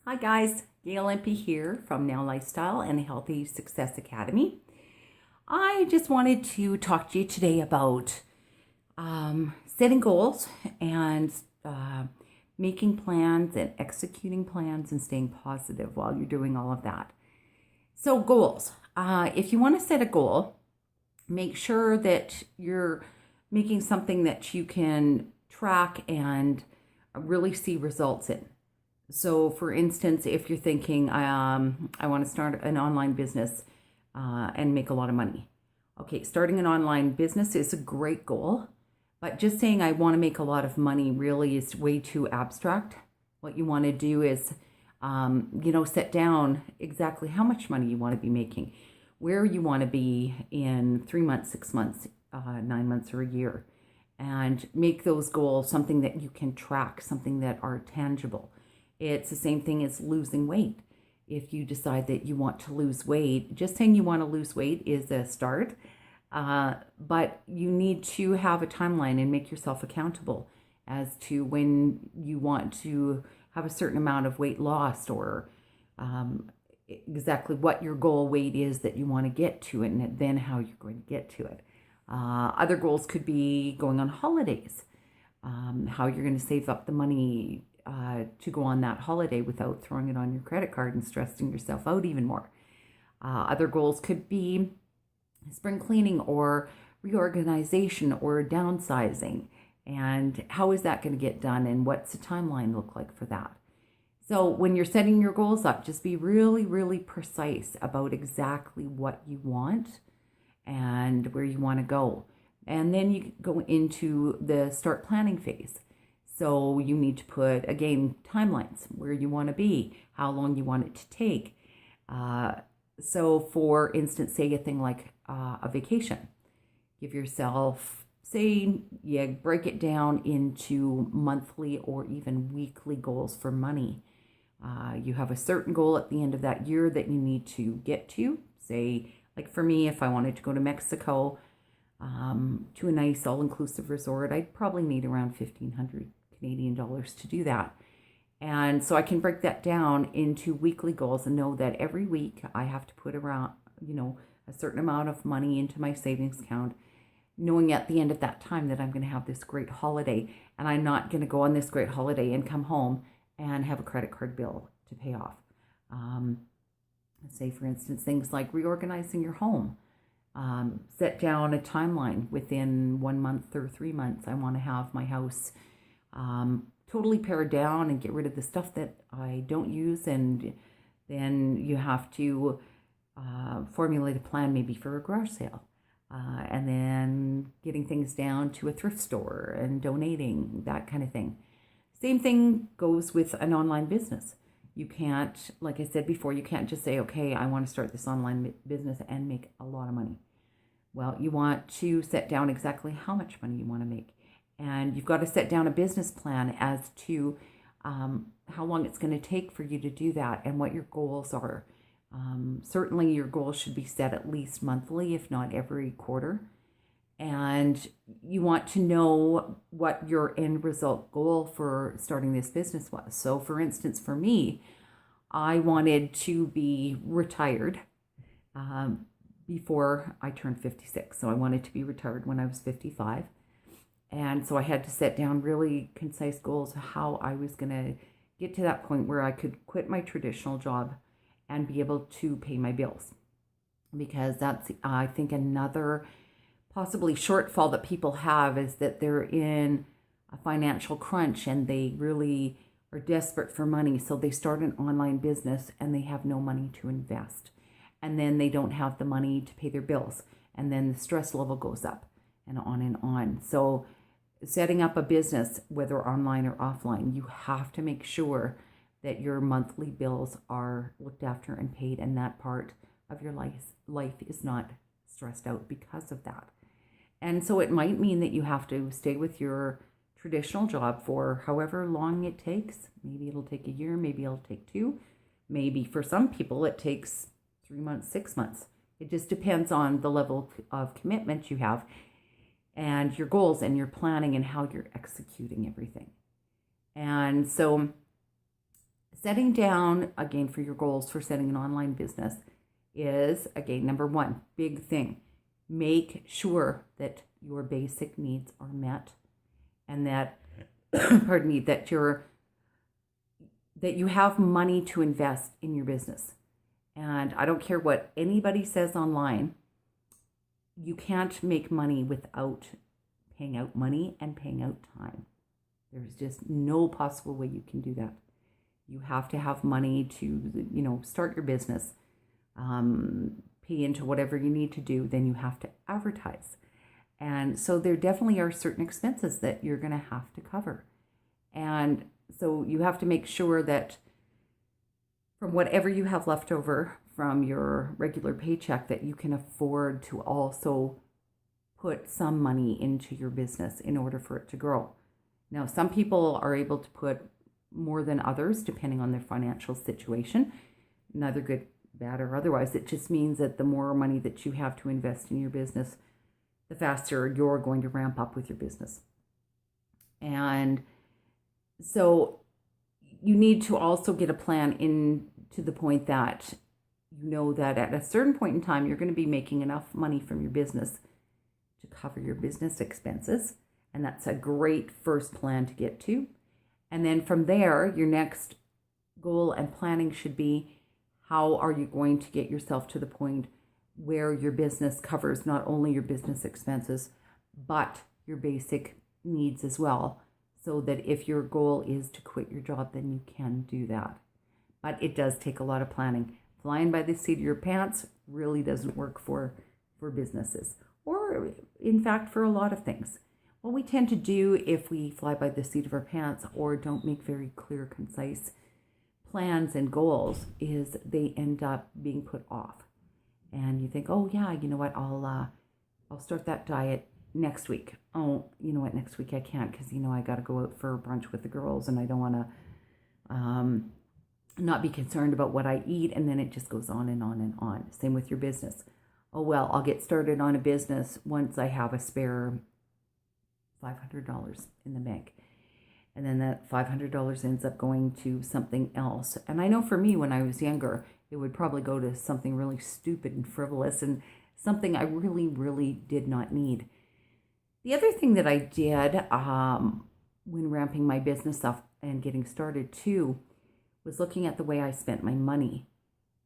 Hi guys, Gail Impey here from Now Lifestyle and Healthy Success Academy. I just wanted to talk to you today about setting goals and making plans and executing plans and staying positive while you're doing all of that. So goals, if you want to set a goal, make sure that you're making something that you can track and really see results in. So, for instance, if you're thinking, I want to start an online business and make a lot of money. Okay, starting an online business is a great goal, but just saying I want to make a lot of money really is way too abstract. What you want to do is, set down exactly how much money you want to be making, where you want to be in 3 months, 6 months, 9 months, or a year, and make those goals something that you can track, something that are tangible. It's the same thing as losing weight. If you decide that you want to lose weight, just saying you want to lose weight is a start, but you need to have a timeline and make yourself accountable as to when you want to have a certain amount of weight lost, or exactly what your goal weight is that you want to get to it, and then how you're going to get to it. Other goals could be going on holidays, how you're going to save up the money to go on that holiday without throwing it on your credit card and stressing yourself out even more. Other goals could be spring cleaning or reorganization or downsizing. And how is that going to get done, and what's the timeline look like for that? So when you're setting your goals up, just be really, really precise about exactly what you want and where you want to go. And then you go into the start planning phase. So you need to put, again, timelines, where you want to be, how long you want it to take. So for instance, say a thing like a vacation. Give yourself, say, you break it down into monthly or even weekly goals for money. You have a certain goal at the end of that year that you need to get to. Say, like for me, if I wanted to go to Mexico to a nice all-inclusive resort, I'd probably need around $1,500 Canadian dollars to do that. And so I can break that down into weekly goals and know that every week I have to put around, a certain amount of money into my savings account, knowing at the end of that time that I'm going to have this great holiday, and I'm not going to go on this great holiday and come home and have a credit card bill to pay off. Say, for instance, things like reorganizing your home. Set down a timeline within 1 month or 3 months. I want to have my house totally pared down and get rid of the stuff that I don't use, and then you have to formulate a plan maybe for a garage sale, and then getting things down to a thrift store and donating, that kind of thing. Same thing goes with an online business. You can't, like I said before, you can't just say, okay, I want to start this online business and make a lot of money. Well, you want to set down exactly how much money you want to make. And you've got to set down a business plan as to how long it's going to take for you to do that and what your goals are. Certainly your goals should be set at least monthly, if not every quarter. And you want to know what your end result goal for starting this business was. So for instance, for me, I wanted to be retired before I turned 56. So I wanted to be retired when I was 55. And so I had to set down really concise goals of how I was going to get to that point where I could quit my traditional job and be able to pay my bills. Because that's, I think, another possibly shortfall that people have, is that they're in a financial crunch and they really are desperate for money. So they start an online business and they have no money to invest. And then they don't have the money to pay their bills. And then the stress level goes up and on and on. So setting up a business, whether online or offline, you have to make sure that your monthly bills are looked after and paid, and that part of your life is not stressed out because of that. And so it might mean that you have to stay with your traditional job for however long it takes. Maybe it'll take a year, maybe it'll take 2. Maybe for some people it takes 3 months, 6 months. It just depends on the level of commitment you have and your goals and your planning and how you're executing everything. And so setting down, again, for your goals for setting an online business is, again, number one, big thing. Make sure that your basic needs are met and that, pardon me, that you have money to invest in your business. And I don't care what anybody says online, you can't make money without paying out money and paying out time. There's just no possible way you can do that. You have to have money to, start your business, pay into whatever you need to do. Then you have to advertise. And so there definitely are certain expenses that you're going to have to cover. And so you have to make sure that from whatever you have left over from your regular paycheck, that you can afford to also put some money into your business in order for it to grow. Now, some people are able to put more than others depending on their financial situation, neither good, bad, or otherwise. It just means that the more money that you have to invest in your business, the faster you're going to ramp up with your business. And so you need to also get a plan in to the point that you know that at a certain point in time, you're going to be making enough money from your business to cover your business expenses. And that's a great first plan to get to. And then from there, your next goal and planning should be, how are you going to get yourself to the point where your business covers not only your business expenses, but your basic needs as well, so that if your goal is to quit your job, then you can do that. But it does take a lot of planning. Flying by the seat of your pants really doesn't work for businesses, or in fact for a lot of things. What we tend to do if we fly by the seat of our pants or don't make very clear, concise plans and goals is they end up being put off. And you think, oh yeah, you know what, I'll start that diet next week. Oh, you know what, next week I can't because, I got to go out for brunch with the girls and I don't want to not be concerned about what I eat. And then it just goes on and on and on. Same with your business. Oh, well, I'll get started on a business once I have a spare $500 in the bank. And then that $500 ends up going to something else. And I know for me, when I was younger, it would probably go to something really stupid and frivolous and something I really, really did not need. The other thing that I did when ramping my business up and getting started too was looking at the way I spent my money.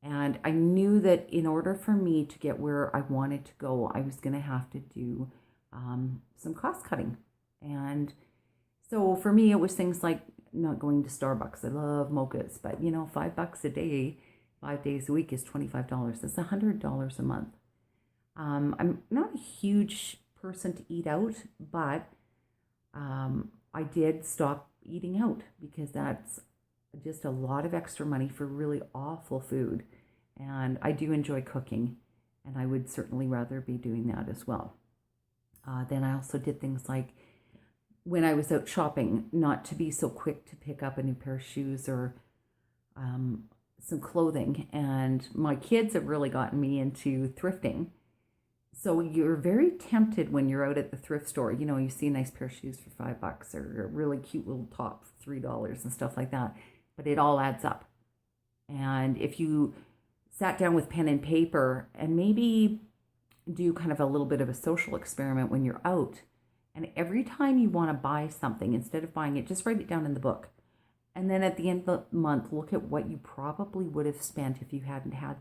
And I knew that in order for me to get where I wanted to go, I was going to have to do some cost cutting. And so for me, it was things like not going to Starbucks. I love mochas, but $5 a day, 5 days a week is $25. That's $100 a month. I'm not a huge person to eat out, but I did stop eating out because that's just a lot of extra money for really awful food. And I do enjoy cooking, and I would certainly rather be doing that as well. Then I also did things like, when I was out shopping, not to be so quick to pick up a new pair of shoes or some clothing. And my kids have really gotten me into thrifting. So you're very tempted when you're out at the thrift store. You see a nice pair of shoes for $5 or a really cute little top for $3 and stuff like that. But it all adds up. And if you sat down with pen and paper and maybe do kind of a little bit of a social experiment when you're out, and every time you want to buy something, instead of buying it, just write it down in the book. And then at the end of the month, look at what you probably would have spent if you hadn't had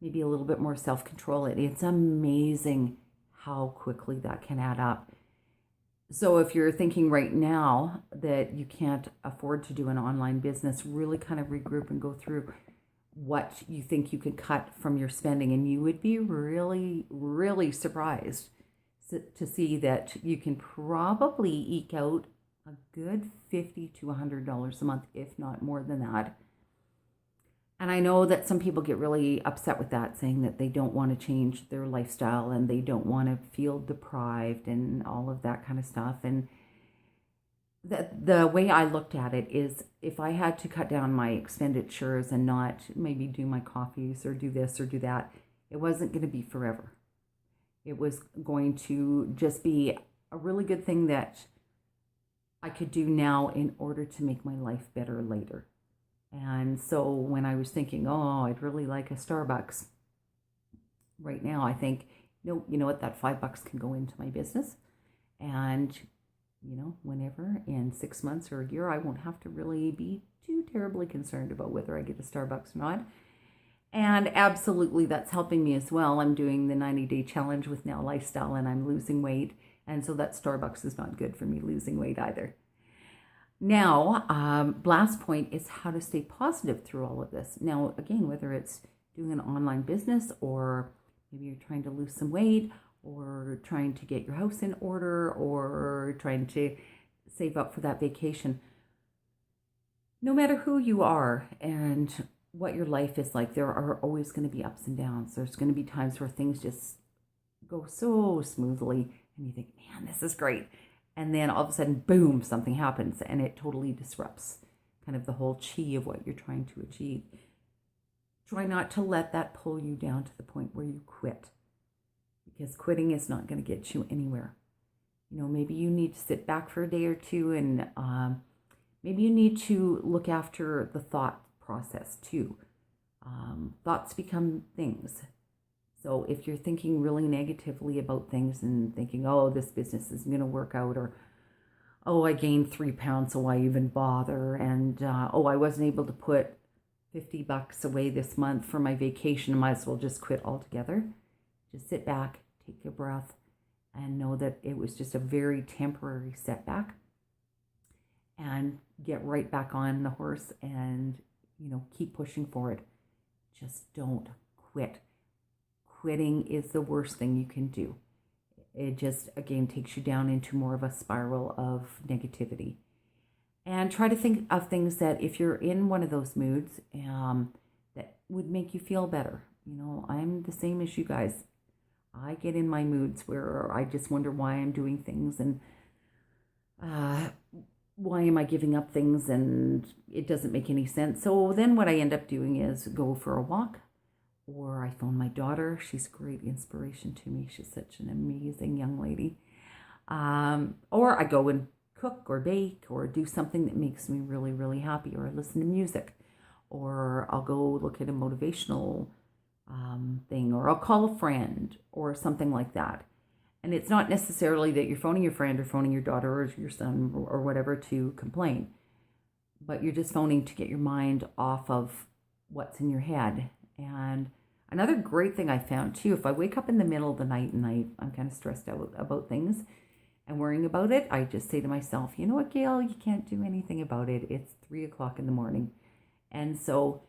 maybe a little bit more self-control. It's amazing how quickly that can add up. So if you're thinking right now that you can't afford to do an online business, really kind of regroup and go through what you think you could cut from your spending. And you would be really, really surprised to see that you can probably eke out a good $50 to $100 a month, if not more than that. And I know that some people get really upset with that, saying that they don't want to change their lifestyle and they don't want to feel deprived and all of that kind of stuff. And the way I looked at it is, if I had to cut down my expenditures and not maybe do my coffees or do this or do that, it wasn't going to be forever. It was going to just be a really good thing that I could do now in order to make my life better later. And so when I was thinking, oh, I'd really like a Starbucks right now, I think, no, you know what, that $5 can go into my business. And, whenever in 6 months or a year, I won't have to really be too terribly concerned about whether I get a Starbucks or not. And absolutely, that's helping me as well. I'm doing the 90-day challenge with Now Lifestyle and I'm losing weight. And so that Starbucks is not good for me losing weight either. Now, last point is how to stay positive through all of this. Now, again, whether it's doing an online business or maybe you're trying to lose some weight or trying to get your house in order or trying to save up for that vacation, no matter who you are and what your life is like, there are always going to be ups and downs. There's going to be times where things just go so smoothly and you think, man, this is great. And then all of a sudden, boom, something happens and it totally disrupts kind of the whole chi of what you're trying to achieve. Try not to let that pull you down to the point where you quit, because quitting is not going to get you anywhere. Maybe you need to sit back for a day or two and maybe you need to look after the thought process too. Thoughts become things. So if you're thinking really negatively about things and thinking, oh, this business isn't going to work out, or, oh, I gained 3 pounds, so why even bother? And, oh, I wasn't able to put $50 away this month for my vacation, I might as well just quit altogether. Just sit back, take a breath, and know that it was just a very temporary setback, and get right back on the horse and, keep pushing forward. Just don't quit. Quitting is the worst thing you can do. It just, again, takes you down into more of a spiral of negativity. And try to think of things that if you're in one of those moods, that would make you feel better. I'm the same as you guys. I get in my moods where I just wonder why I'm doing things and why am I giving up things and it doesn't make any sense. So then what I end up doing is go for a walk, or I phone my daughter. She's a great inspiration to me. She's such an amazing young lady. Or I go and cook or bake or do something that makes me really, really happy, or I listen to music, or I'll go look at a motivational thing, or I'll call a friend or something like that. And it's not necessarily that you're phoning your friend or phoning your daughter or your son or whatever to complain, but you're just phoning to get your mind off of what's in your head. And another great thing I found too, if I wake up in the middle of the night and I'm kind of stressed out about things and worrying about it, I just say to myself, you know what, Gail, you can't do anything about it. It's 3:00 in the morning. And so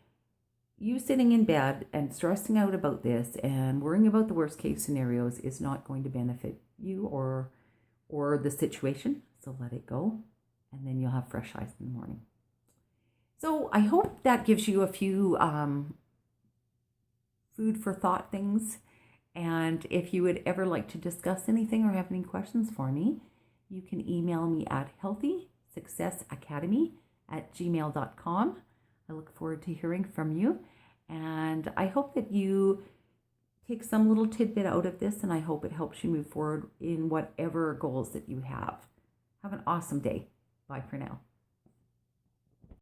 you sitting in bed and stressing out about this and worrying about the worst case scenarios is not going to benefit you or the situation. So let it go, and then you'll have fresh eyes in the morning. So I hope that gives you a few food for thought things. And if you would ever like to discuss anything or have any questions for me, you can email me at healthysuccessacademy@gmail.com. I look forward to hearing from you. And I hope that you take some little tidbit out of this, and I hope it helps you move forward in whatever goals that you have. Have an awesome day. Bye for now.